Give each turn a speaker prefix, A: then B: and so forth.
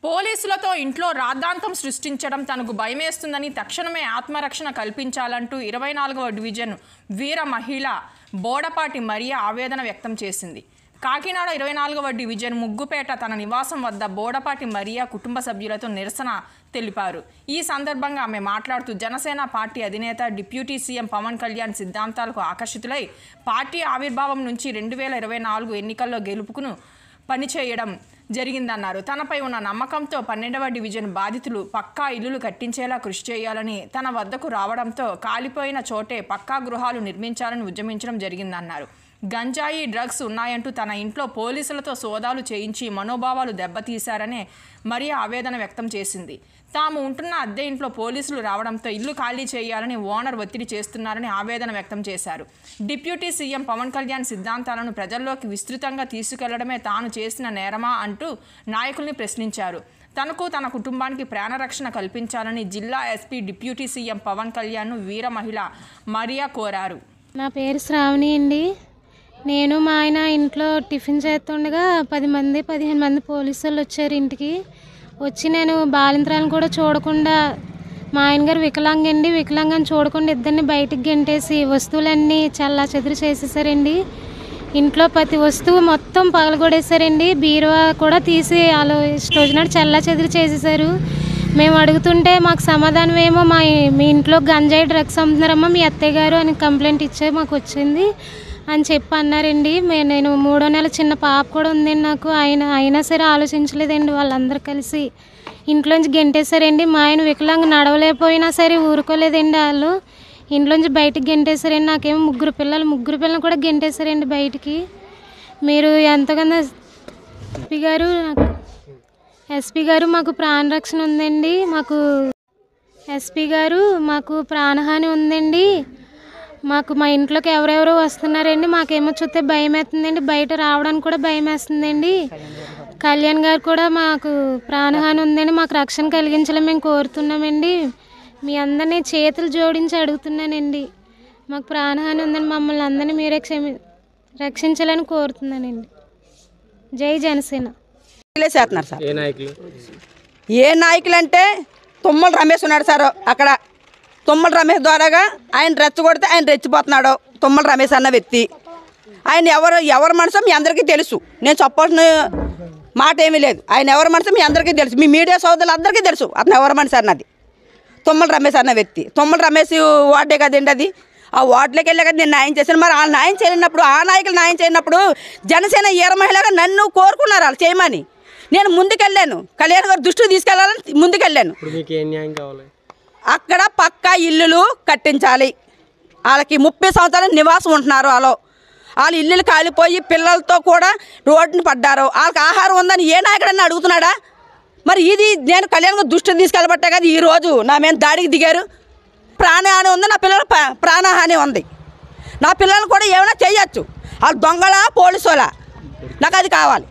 A: పోలీసులతో ఇంట్లో రాద్ధాంతం సృష్టించడం తనకు భయమేస్తుందని తక్షణమే ఆత్మరక్షణ కల్పించాలంటూ 24వ డివిజన్ వీర మహిళ బోడపాటి మరియా ఆవేదన వ్యక్తం చేసింది. కాకినాడ 24వ డివిజన్ ముగ్గుపేట తన నివాసం వద్ద బోడపాటి మరియా కుటుంబ సభ్యులతో నిరసన తెలిపారు. ఈ సందర్భంగా ఆమె మాట్లాడుతూ జనసేన పార్టీ అధినేత డిప్యూటీ సీఎం పవన్ కళ్యాణ్ సిద్ధాంతాలకు ఆకర్షితులై పార్టీ ఆవిర్భావం నుంచి 2024 ఎన్నికల్లో గెలుపుకును పనిచేయడం జరిగిందన్నారు. తనపై ఉన్న నమ్మకంతో 12వ డివిజన్ బాధితులు పక్కా ఇల్లులు కట్టించేలా కృషి చేయాలని తన వద్దకు రావడంతో కాలిపోయిన చోటే పక్కా గృహాలు నిర్మించాలని ఉద్యమించడం జరిగిందన్నారు. గంజాయి డ్రగ్స్ ఉన్నాయంటూ తన ఇంట్లో పోలీసులతో సోదాలు చేయించి మనోభావాలు దెబ్బతీశారనే మరియా ఆవేదన వ్యక్తం చేసింది. తాము ఉంటున్న అద్దె ఇంట్లో పోలీసులు రావడంతో ఇల్లు ఖాళీ చేయాలని ఓనర్ ఒత్తిడి చేస్తున్నారని ఆవేదన వ్యక్తం చేశారు. డిప్యూటీ సీఎం పవన్ కళ్యాణ్ సిద్ధాంతాలను ప్రజల్లోకి విస్తృతంగా తీసుకెళ్లడమే తాను చేసిన నేరమా అంటూ నాయకుల్ని ప్రశ్నించారు. తనకు తన కుటుంబానికి ప్రాణరక్షణ కల్పించాలని జిల్లా ఎస్పీ డిప్యూటీ సీఎం పవన్ కళ్యాణ్ను వీర మహిళ మరియా కోరారు.
B: నా పేరు శ్రావణి అండి. నేను మా ఆయన ఇంట్లో టిఫిన్ చేస్తుండగా 10-15 మంది పోలీసులు వచ్చారు ఇంటికి. వచ్చి నేను బాలింతరాలను కూడా చూడకుండా, మా ఆయన గారు వికలాంగండి, వికలాంగాన్ని చూడకుండా ఇద్దరిని బయటికి గెంటేసి వస్తువులన్నీ చల్లా చెదురు చేసేసారండి. ఇంట్లో ప్రతి వస్తువు మొత్తం పగలగొడేశారండి. బీరువా కూడా తీసి వాళ్ళు రోజునాడు చల్లా చెదురు చేసేసారు. మేము అడుగుతుంటే మాకు సమాధానం ఏమో మీ ఇంట్లో గంజాయి డ్రగ్స్ అమ్ముతున్నారమ్మా మీ అత్తయ్య గారు అని కంప్లైంట్ ఇచ్చే మాకు వచ్చింది అని చెప్పి అన్నారండి. నేను 3వ నెల చిన్న పాప కూడా ఉందండి నాకు. అయినా సరే ఆలోచించలేదండి. వాళ్ళందరూ కలిసి ఇంట్లోంచి గెంటేశారండి. మా ఆయన వికలాంగ నడవలేకపోయినా సరే ఊరుకోలేదండి. వాళ్ళు ఇంట్లోంచి బయటికి గెంటేశారండి. నాకేమో ముగ్గురు పిల్లలు కూడా గెంటేశారండి బయటికి. మీరు ఎంతగానో ఎస్పీ గారు మాకు ప్రాణరక్షణ ఉందండి. ఎస్పీ గారు మాకు ప్రాణహాని ఉందండి. మా ఇంట్లోకి ఎవరెవరో వస్తున్నారండి. మాకేమో చూస్తే భయం వేస్తుందండి. బయట రావడానికి కూడా భయం వేస్తుందండి. కళ్యాణ్ గారు కూడా మాకు ప్రాణహాని ఉందండి. మాకు రక్షణ కలిగించాలని మేము కోరుతున్నామండి. మీ అందరినీ చేతులు జోడించి అడుగుతున్నానండి. మాకు ప్రాణహాని ఉందని మమ్మల్ని అందరినీ మీరే రక్షించాలని కోరుతున్నానండి. జై జనసేన.
C: ఏ నాయకులు అంటే తుమ్మల రమేష్ ఉన్నాడు సార్. అక్కడ తుమ్మల రమేష్ ద్వారాగా ఆయన రెచ్చగొడితే ఆయన రెచ్చిపోతున్నాడు. తుమ్మల రమేష్ అన్న వ్యక్తి ఆయన ఎవరు మనసో మీ అందరికీ తెలుసు. నేను చెప్పాల్సిన మాట ఏమీ లేదు. ఆయన ఎవరి మనసో మీ అందరికీ తెలుసు. మీ మీడియా సోదరులు అందరికీ తెలుసు అతను ఎవరి మనసు అన్నది. తుమ్మల రమేష్ అన్న వ్యక్తి. తుమ్మల రమేష్ వార్డే కదండి అది. ఆ వార్డులోకి వెళ్ళే కదా నేను న్యాయం చేశాను. మరి వాళ్ళు న్యాయం చేయనప్పుడు, ఆ నాయకులు న్యాయం చేయనప్పుడు జనసేన వీర మహిళగా నన్ను కోరుకున్నారు వాళ్ళు చేయమని. నేను ముందుకెళ్ళాను. కళ్యాణ్ గారు దృష్టికి తీసుకెళ్లాలని ముందుకెళ్ళాను. అక్కడ పక్కా ఇల్లులు కట్టించాలి. వాళ్ళకి 30 సంవత్సరాలు నివాసం ఉంటున్నారు. వాళ్ళు ఇల్లులు కాలిపోయి పిల్లలతో కూడా రోడ్డుని పడ్డారు. వాళ్ళకి ఆహారం ఉందని ఏ నాయకుడన్నా అడుగుతున్నాడా? మరి ఇది నేను కళ్యాణ్ గారు దృష్టికి తీసుకెళ్ళబట్టే కదా ఈరోజు నా మీద దాడికి దిగారు. ప్రాణహాని ఉంది, నా పిల్లల ప్రాణహాని ఉంది. నా పిల్లలు కూడా ఏమైనా చేయొచ్చు. వాళ్ళు దొంగలా పోలీసులా? నాకు అది కావాలి.